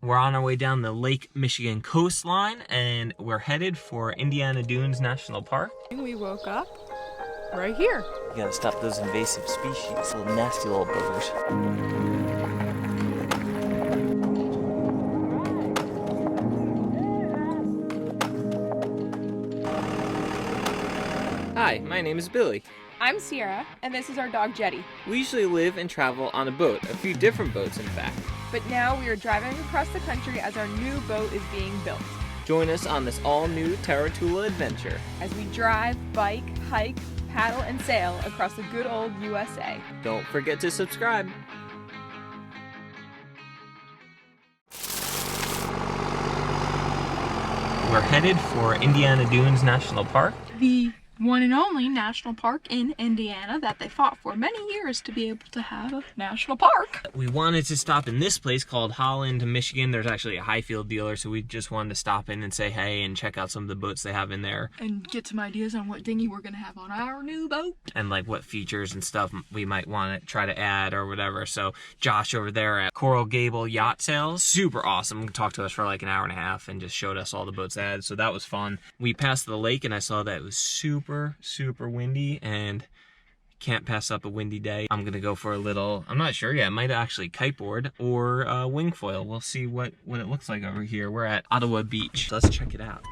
We're on our way down the Lake Michigan coastline, and we're headed for Indiana Dunes National Park. We woke up right here. You gotta stop those invasive species, little nasty little boogers. Hi, my name is Billy. I'm Sierra, and this is our dog Jetty. We usually live and travel on a boat, a few different boats in fact. But now we are driving across the country as our new boat is being built. Join us on this all-new Tula adventure As we drive, bike, hike, paddle, and sail across the good old USA. Don't forget to subscribe. We're headed for Indiana Dunes National Park. The one and only national park in Indiana that they fought for many years to be able to have a national park. We wanted to stop in this place called Holland, Michigan. There's actually a Highfield dealer, so we just wanted to stop in and say hey and check out some of the boats they have in there. And get some ideas on what dinghy we're going to have on our new boat. And like what features and stuff we might want to try to add or whatever. So Josh over there at Coral Gable Yacht Sales, super awesome. Talked to us for like an hour and a half and just showed us all the boats they had. So that was fun. We passed the lake and I saw that it was super windy, and can't pass up a windy day. I'm gonna go for a little, I'm not sure yet, it might actually kiteboard or wing foil. We'll see what it looks like over here. We're at Ottawa Beach. Let's check it out.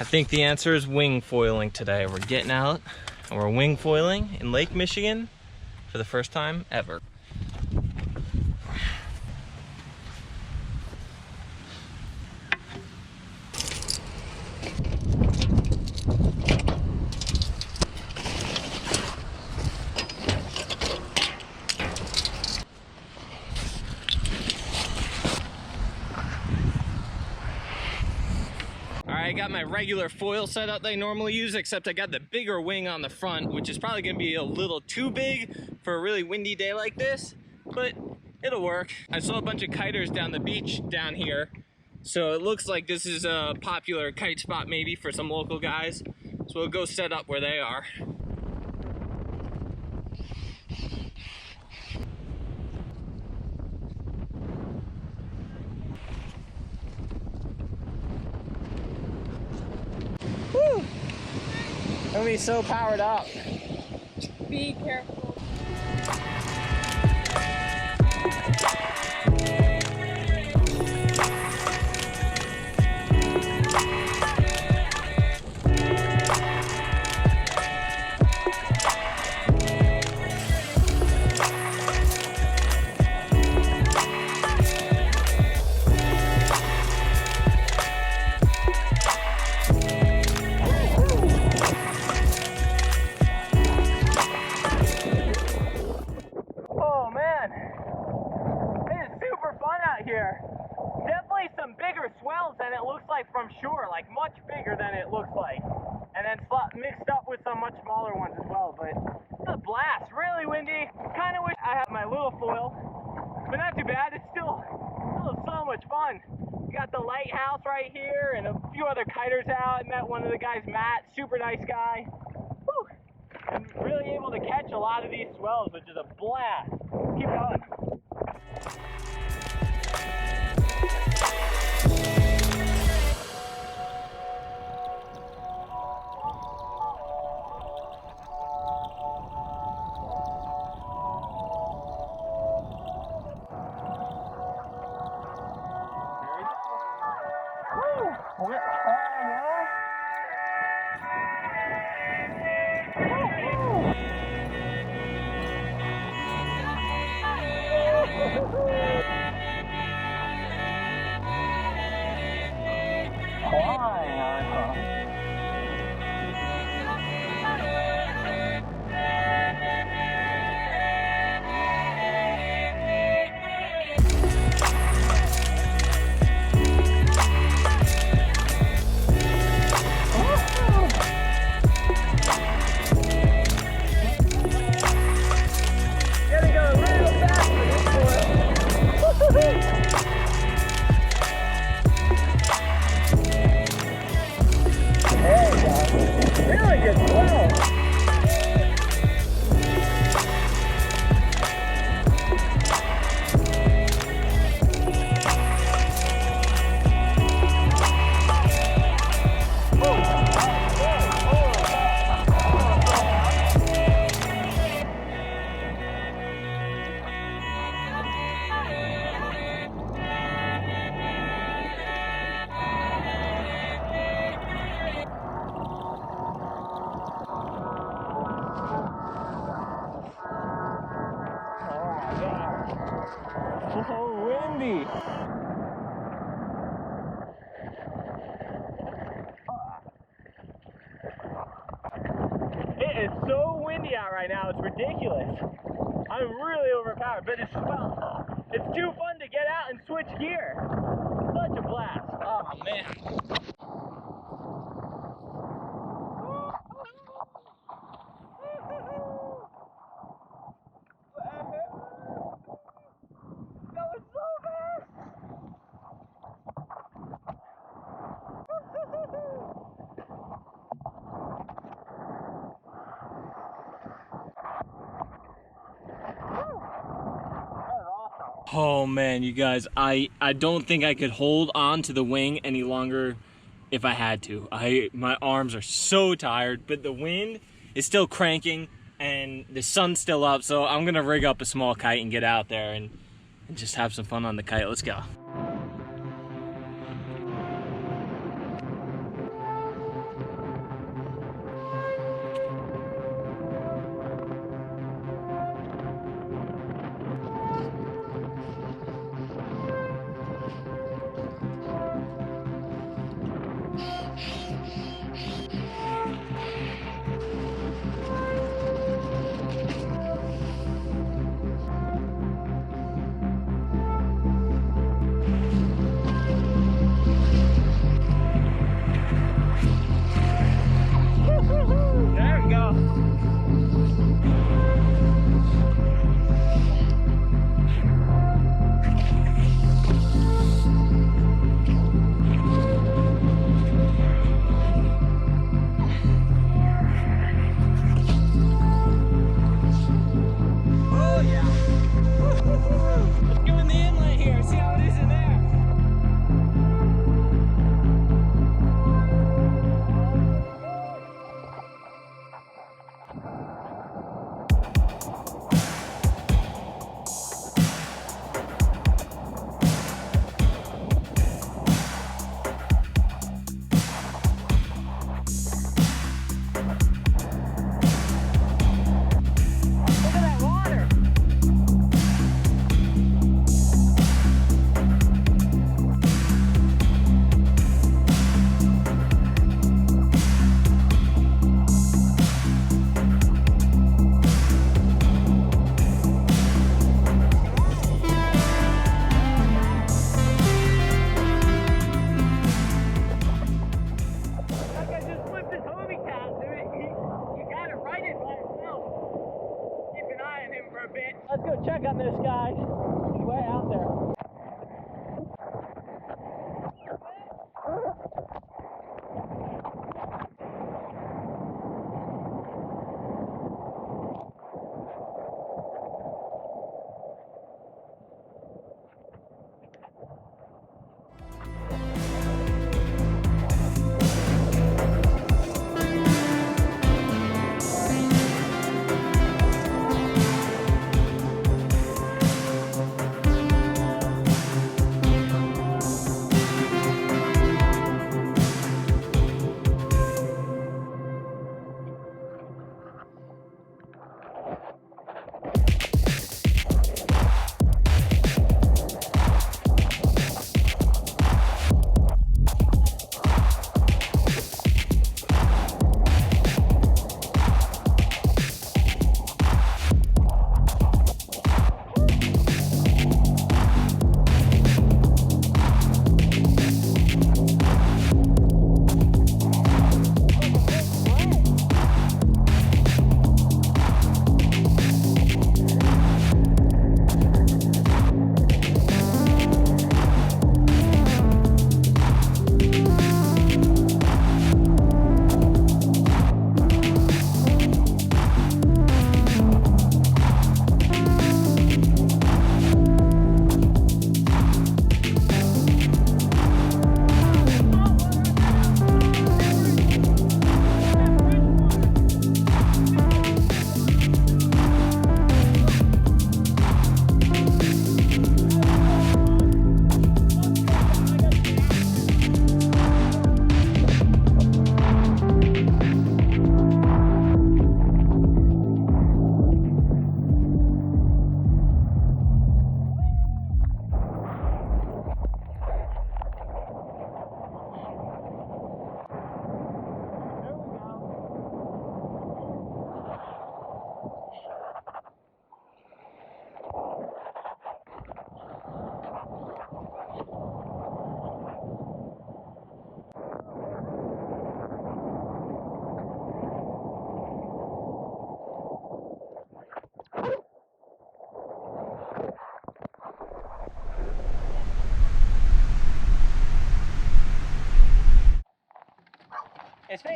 I think the answer is wing foiling today. We're getting out and we're wing foiling in Lake Michigan for the first time ever. I got my regular foil setup that I normally use, except I got the bigger wing on the front, which is probably gonna be a little too big for a really windy day like this, but it'll work. I saw a bunch of kiters down the beach down here, so it looks like this is a popular kite spot maybe for some local guys, so we'll go set up where they are. Woo! It'll be so powered up. Be careful. Definitely some bigger swells than it looks like from shore, like much bigger than it looks like. And then mixed up with some much smaller ones as well, but it's a blast, really windy. Kind of wish I had my little foil, but not too bad. It's still so much fun. We got the lighthouse right here and a few other kiters out. I met one of the guys, Matt, super nice guy. Whew. And really able to catch a lot of these swells, which is a blast. Keep going. Woo! windy. It is so windy out right now, it's ridiculous. I'm really overpowered, but it's too fun to get out and switch gear. Such a blast. Oh man. Oh man, you guys, I don't think I could hold on to the wing any longer if I had to. My arms are so tired, but the wind is still cranking and the sun's still up, so I'm gonna rig up a small kite and get out there and just have some fun on the kite. Let's go. There we go. Oh yeah. Let's go in the inlet here, see how it is in there. Look at that water. That guy just flipped his homie cat, dude. He got it righted by himself. Keep an eye on him for a bit. Let's go check on this guy. He's way out there.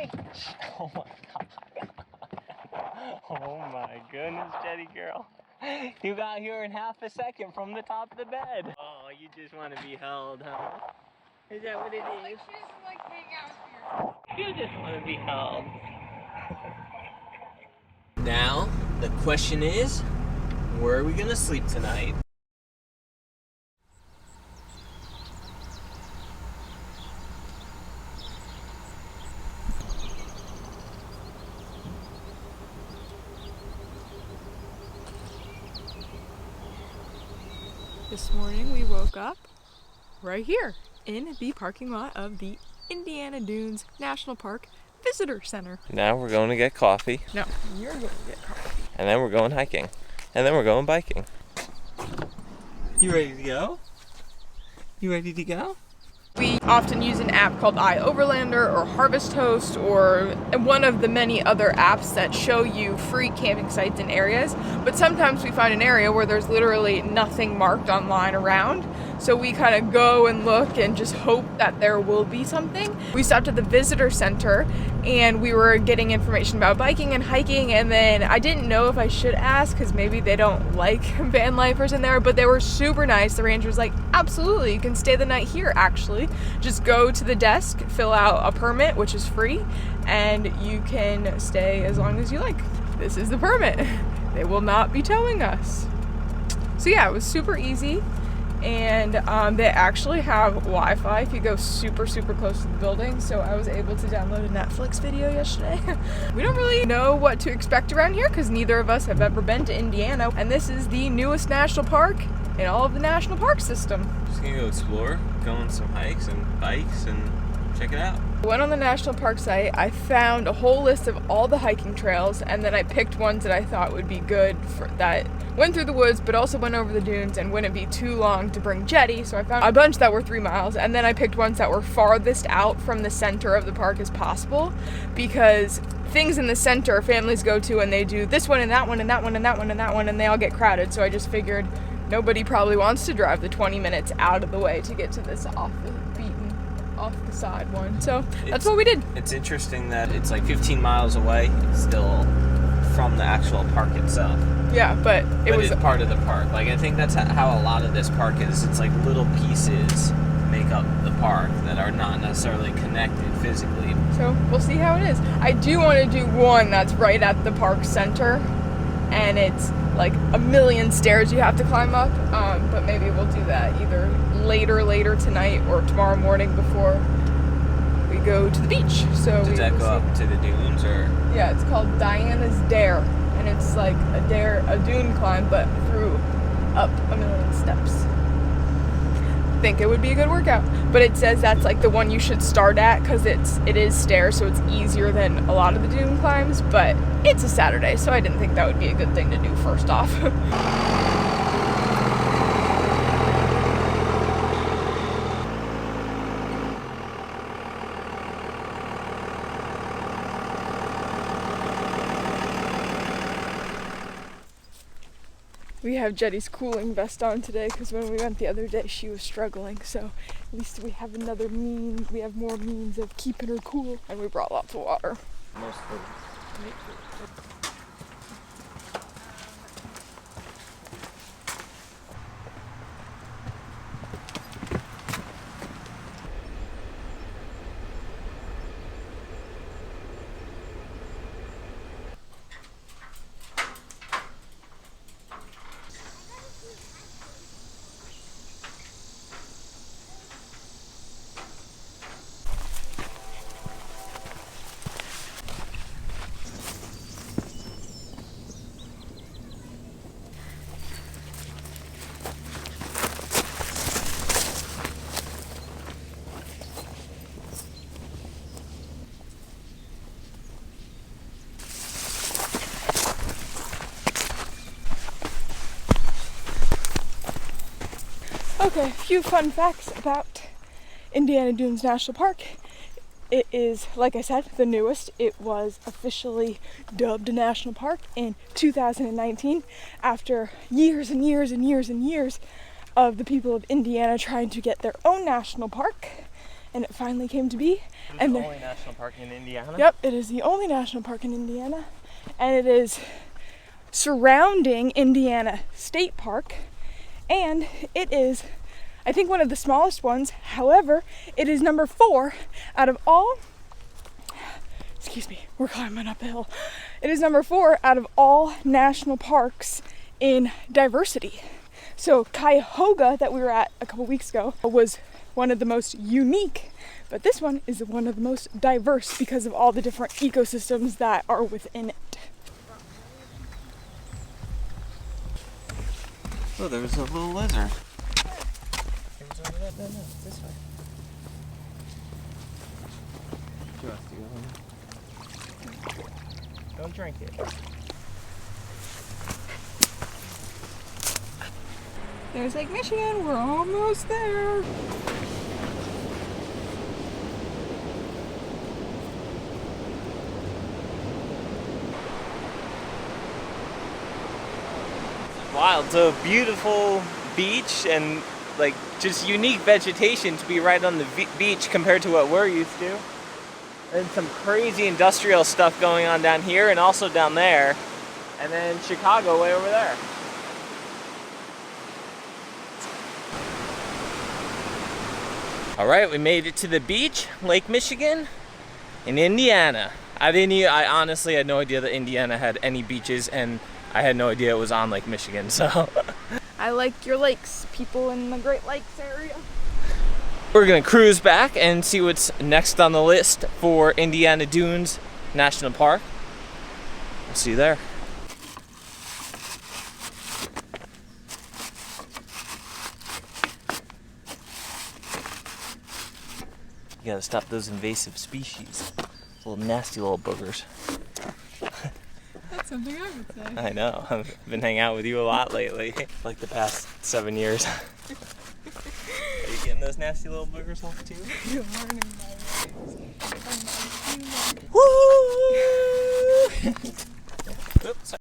Jetty. Oh my god. Oh my goodness, Jetty girl. You got here in half a second from the top of the bed. Oh, you just want to be held, huh? Is that what it is? Like she doesn't like hang out here. You just want to be held. Now, the question is, where are we gonna sleep tonight? This morning we woke up right here in the parking lot of the Indiana Dunes National Park Visitor Center. Now we're going to get coffee. No, you're going to get coffee. And then we're going hiking. And then we're going biking. You ready to go? You ready to go? We often use an app called iOverlander or Harvest Host or one of the many other apps that show you free camping sites and areas, but sometimes we find an area where there's literally nothing marked online around, so we kind of go and look and just hope that there will be something. We stopped at the visitor center and we were getting information about biking and hiking, and then I didn't know if I should ask because maybe they don't like van lifers in there, but they were super nice. The ranger was like, absolutely, you can stay the night here actually. Just go to the desk, fill out a permit, which is free, and you can stay as long as you like. This is the permit. They will not be towing us. So yeah, it was super easy, and they actually have Wi-Fi if you go super close to the building, so I was able to download a Netflix video yesterday. We don't really know what to expect around here because neither of us have ever been to Indiana, and this is the newest national park in all of the national park system. Just gonna go explore, go on some hikes and bikes and check it out. I went on the national park site, I found a whole list of all the hiking trails, and then I picked ones that I thought would be good for that went through the woods but also went over the dunes and wouldn't be too long to bring Jetty, so I found a bunch that were 3 miles, and then I picked ones that were farthest out from the center of the park as possible, because things in the center families go to and they do this one and that one and that one and that one and that one, and they all get crowded, so I just figured nobody probably wants to drive the 20 minutes out of the way to get to this off the side one. So that's what we did. It's interesting that it's like 15 miles away. It's still from the actual park itself. Yeah, but it was it's part of the park. Like, I think that's how a lot of this park is. It's like little pieces make up the park that are not necessarily connected physically. So we'll see how it is. I do want to do one that's right at the park center, and it's like a million stairs you have to climb up, but maybe we'll do that either later tonight or tomorrow morning before we go to the beach. So does that go up to the dunes, or? Yeah, it's called Diana's Dare, and it's like a dune climb, but through up a million steps. I think it would be a good workout, but it says that's like the one you should start at because it is stairs, so it's easier than a lot of the dune climbs, but it's a Saturday, so I didn't think that would be a good thing to do first off. We have Jetty's cooling vest on today because when we went the other day she was struggling, so at least we have more means of keeping her cool, and we brought lots of water. Okay, a few fun facts about Indiana Dunes National Park. It is, like I said, the newest. It was officially dubbed a national park in 2019 after years and years and years and years of the people of Indiana trying to get their own national park. and it finally came to be. It's the only national park in Indiana? Yep, it is the only national park in Indiana, and it is surrounding Indiana State Park, and it is, I think, one of the smallest ones. However, it is number 4 out of all, excuse me, we're climbing up a hill. It is number 4 out of all national parks in diversity. So Cuyahoga, that we were at a couple weeks ago, was one of the most unique, but this one is one of the most diverse because of all the different ecosystems that are within it. Oh, there was a little lizard. It was over there. No, this way. Don't drink it. There's Lake Michigan, we're almost there. Wild. It's a beautiful beach and like just unique vegetation to be right on the beach compared to what we're used to. And some crazy industrial stuff going on down here and also down there. And then Chicago way over there. All right, we made it to the beach, Lake Michigan in Indiana. I honestly had no idea that Indiana had any beaches, and I had no idea it was on Lake Michigan, so. I like your lakes, people in the Great Lakes area. We're gonna cruise back and see what's next on the list for Indiana Dunes National Park. We'll see you there. You gotta stop those invasive species. Little nasty little boogers. That's something I would say. I know, I've been hanging out with you a lot lately. Like the past 7 years. Are you getting those nasty little boogers off too? You're learning my ways. Woo! Oops, sorry.